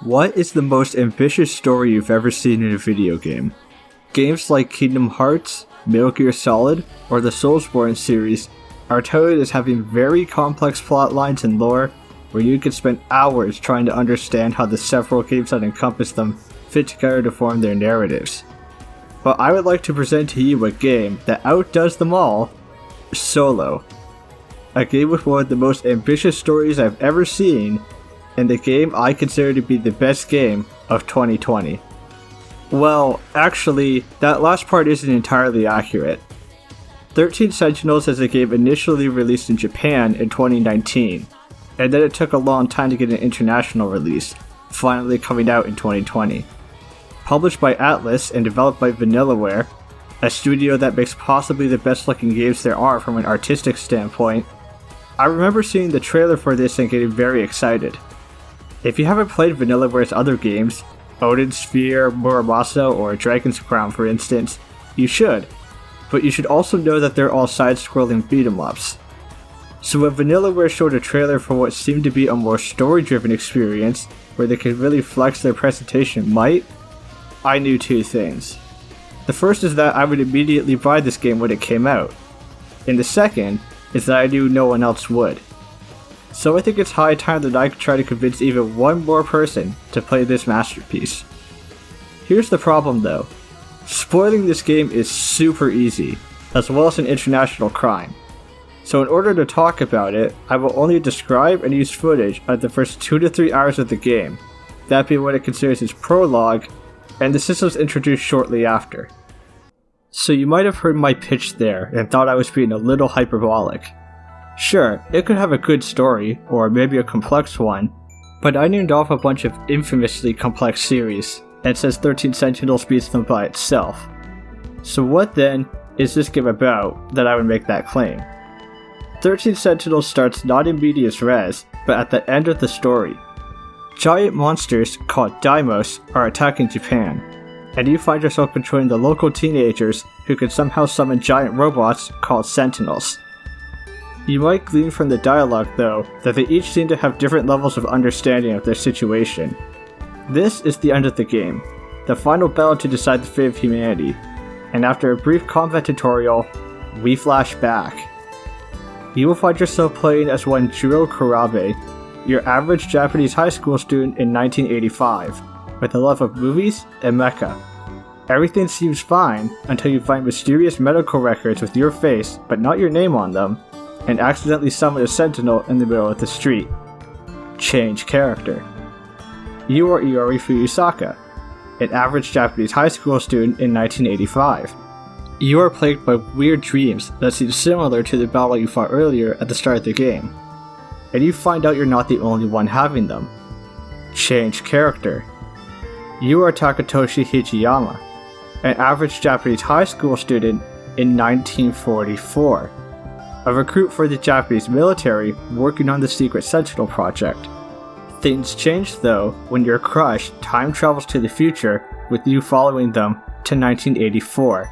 What is the most ambitious story you've ever seen in a video game? Games like Kingdom Hearts, Metal Gear Solid, or the Soulsborne series are touted as having very complex plot lines and lore where you could spend hours trying to understand how the several games that encompass them fit together to form their narratives. But I would like to present to you a game that outdoes them all, Solo. A game with one of the most ambitious stories I've ever seen, and the game I consider to be the best game of 2020. Well, actually, that last part isn't entirely accurate. 13 Sentinels is a game initially released in Japan in 2019, and then it took a long time to get an international release, finally coming out in 2020. Published by Atlus and developed by vanillaware, a studio that makes possibly the best looking games there are from an artistic standpoint, I remember seeing the trailer for this and getting very excited. If you haven't played vanillaware's other games, Odin's Sphere, Muramasa, or Dragon's Crown for instance, you should, but you should also know that they're all side-scrolling beat-em-ups. So when vanillaware showed a trailer for what seemed to be a more story-driven experience, where they could really flex their presentation might, I knew two things. The first is that I would immediately buy this game when it came out, and the second is that I knew no one else would. So I think it's high time that I could try to convince even one more person to play this masterpiece. Here's the problem though. Spoiling this game is super easy, as well as an international crime. So in order to talk about it, I will only describe and use footage of the first 2 to 3 hours of the game, that being what it considers its prologue, and the systems introduced shortly after. So you might have heard my pitch there and thought I was being a little hyperbolic. Sure, it could have a good story, or maybe a complex one, but I named off a bunch of infamously complex series, and says 13 Sentinels beats them by itself. So what then is this game about that I would make that claim? 13 Sentinels starts not in medias res, but at the end of the story. Giant monsters, called daimos, are attacking Japan, and you find yourself controlling the local teenagers who can somehow summon giant robots called Sentinels. You might glean from the dialogue, though, that they each seem to have different levels of understanding of their situation. This is the end of the game, the final battle to decide the fate of humanity, and after a brief combat tutorial, we flash back. You will find yourself playing as one Jiro Kurabe, your average Japanese high school student in 1985, with a love of movies and mecha. Everything seems fine until you find mysterious medical records with your face but not your name on them, and accidentally summon a sentinel in the middle of the street. Change character. You are Iori Fuyusaka, an average Japanese high school student in 1985. You are plagued by weird dreams that seem similar to the battle you fought earlier at the start of the game, and you find out you're not the only one having them. Change character. You are Takatoshi Hijiyama, an average Japanese high school student in 1944. A recruit for the Japanese military working on the secret Sentinel project. Things change though when your crush time travels to the future with you following them to 1984.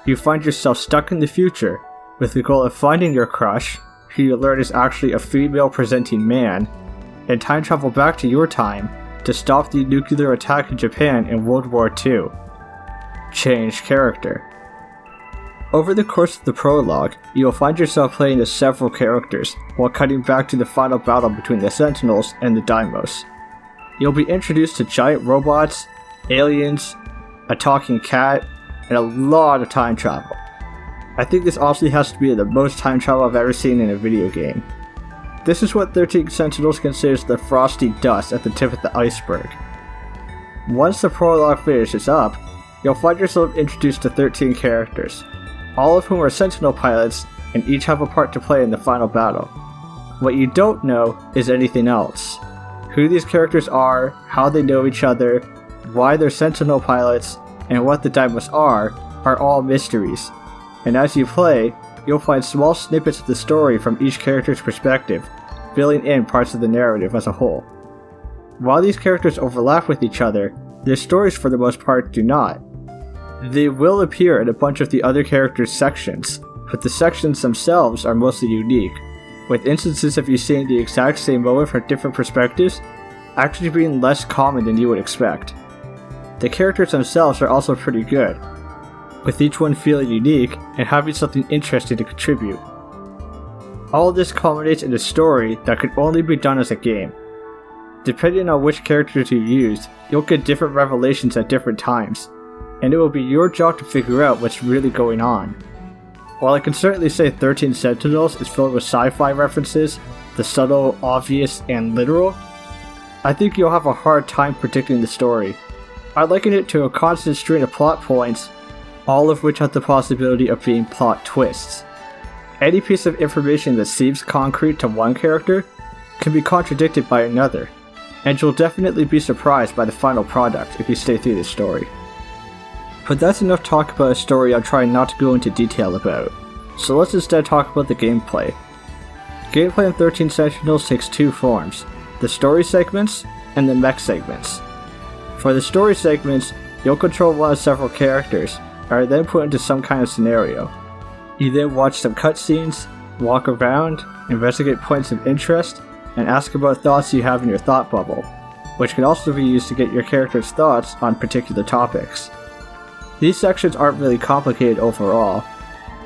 You find yourself stuck in the future with the goal of finding your crush, who you learn is actually a female presenting man, and time travel back to your time to stop the nuclear attack in Japan in World War II. Change character. Over the course of the prologue, you will find yourself playing as several characters, while cutting back to the final battle between the Sentinels and the Daimos. You'll be introduced to giant robots, aliens, a talking cat, and a lot of time travel. I think this honestly has to be the most time travel I've ever seen in a video game. This is what 13 Sentinels considers the frosty dust at the tip of the iceberg. Once the prologue finishes up, you'll find yourself introduced to 13 characters, all of whom are Sentinel pilots and each have a part to play in the final battle. What you don't know is anything else. Who these characters are, how they know each other, why they're Sentinel pilots, and what the Daimos are all mysteries. And as you play, you'll find small snippets of the story from each character's perspective, filling in parts of the narrative as a whole. While these characters overlap with each other, their stories for the most part do not. They will appear in a bunch of the other characters' sections, but the sections themselves are mostly unique, with instances of you seeing the exact same moment from different perspectives actually being less common than you would expect. The characters themselves are also pretty good, with each one feeling unique and having something interesting to contribute. All of this culminates in a story that could only be done as a game. Depending on which characters you used, you'll get different revelations at different times, and it will be your job to figure out what's really going on. While I can certainly say 13 Sentinels is filled with sci-fi references, the subtle, obvious, and literal, I think you'll have a hard time predicting the story. I liken it to a constant string of plot points, all of which have the possibility of being plot twists. Any piece of information that seems concrete to one character can be contradicted by another, and you'll definitely be surprised by the final product if you stay through the story. But that's enough talk about a story I'm trying not to go into detail about, so let's instead talk about the gameplay. Gameplay in 13 Sentinels takes two forms, the story segments and the mech segments. For the story segments, you'll control one of several characters, and are then put into some kind of scenario. You then watch some cutscenes, walk around, investigate points of interest, and ask about thoughts you have in your thought bubble, which can also be used to get your character's thoughts on particular topics. These sections aren't really complicated overall.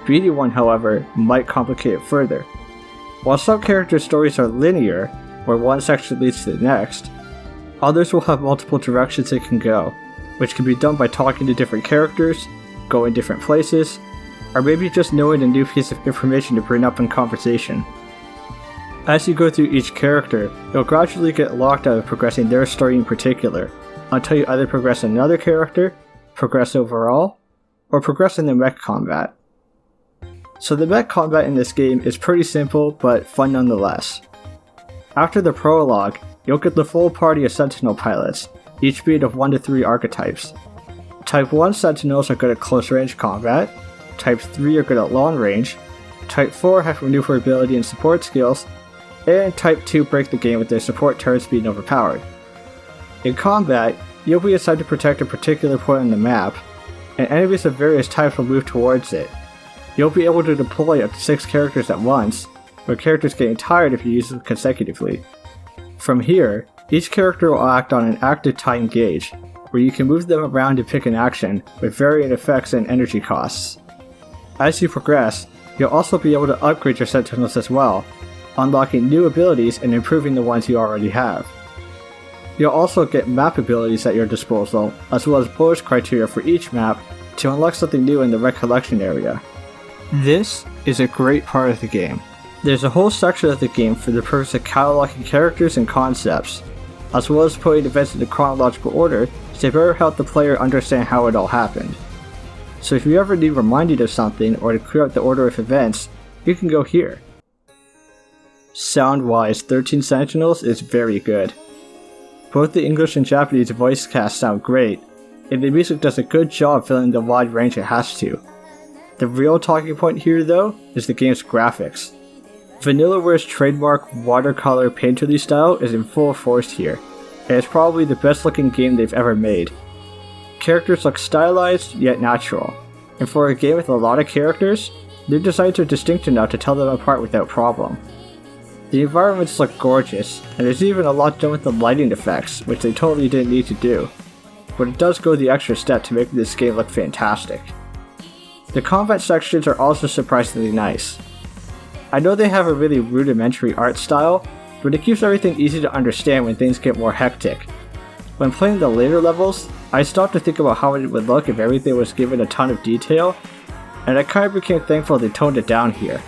Beating one, however, might complicate it further. While some character stories are linear, where one section leads to the next, others will have multiple directions it can go, which can be done by talking to different characters, going different places, or maybe just knowing a new piece of information to bring up in conversation. As you go through each character, you'll gradually get locked out of progressing their story in particular, until you either progress another character, progress overall, or progress in the mech combat. So the mech combat in this game is pretty simple, but fun nonetheless. After the prologue, you'll get the full party of Sentinel pilots, each being of 1 to 3 archetypes. Type 1 Sentinels are good at close range combat, Type 3 are good at long range, Type 4 have maneuverability and support skills, and Type 2 break the game with their support turrets being overpowered. In combat, you'll be assigned to protect a particular point on the map, and enemies of various types will move towards it. You'll be able to deploy up to 6 characters at once, with characters getting tired if you use them consecutively. From here, each character will act on an active time gauge, where you can move them around to pick an action with varying effects and energy costs. As you progress, you'll also be able to upgrade your Sentinels as well, unlocking new abilities and improving the ones you already have. You'll also get map abilities at your disposal, as well as bonus criteria for each map to unlock something new in the recollection area. This is a great part of the game. There's a whole section of the game for the purpose of cataloging characters and concepts, as well as putting events into chronological order to better help the player understand how it all happened. So if you ever need reminded of something or to clear out the order of events, you can go here. Sound-wise, 13 Sentinels is very good. Both the English and Japanese voice cast sound great, and the music does a good job filling the wide range it has to. The real talking point here, though, is the game's graphics. Vanillaware's trademark watercolor painterly style is in full force here, and it's probably the best looking game they've ever made. Characters look stylized, yet natural, and for a game with a lot of characters, their designs are distinct enough to tell them apart without problem. The environments look gorgeous, and there's even a lot done with the lighting effects, which they totally didn't need to do, but it does go the extra step to make this game look fantastic. The combat sections are also surprisingly nice. I know they have a really rudimentary art style, but it keeps everything easy to understand when things get more hectic. When playing the later levels, I stopped to think about how it would look if everything was given a ton of detail, and I kind of became thankful they toned it down here.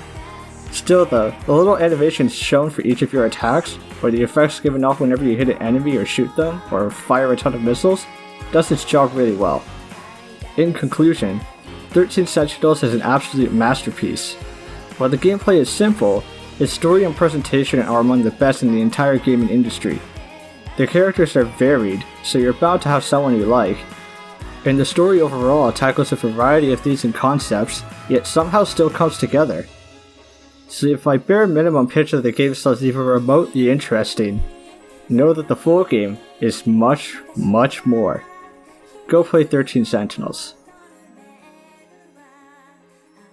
Still though, the little animations shown for each of your attacks, or the effects given off whenever you hit an enemy or shoot them, or fire a ton of missiles, does its job really well. In conclusion, 13 Sentinels is an absolute masterpiece. While the gameplay is simple, its story and presentation are among the best in the entire gaming industry. The characters are varied, so you're bound to have someone you like, and the story overall tackles a variety of themes and concepts, yet somehow still comes together. So if my bare minimum pitch of the game sounds even remotely interesting, know that the full game is much, much more. Go play 13 Sentinels.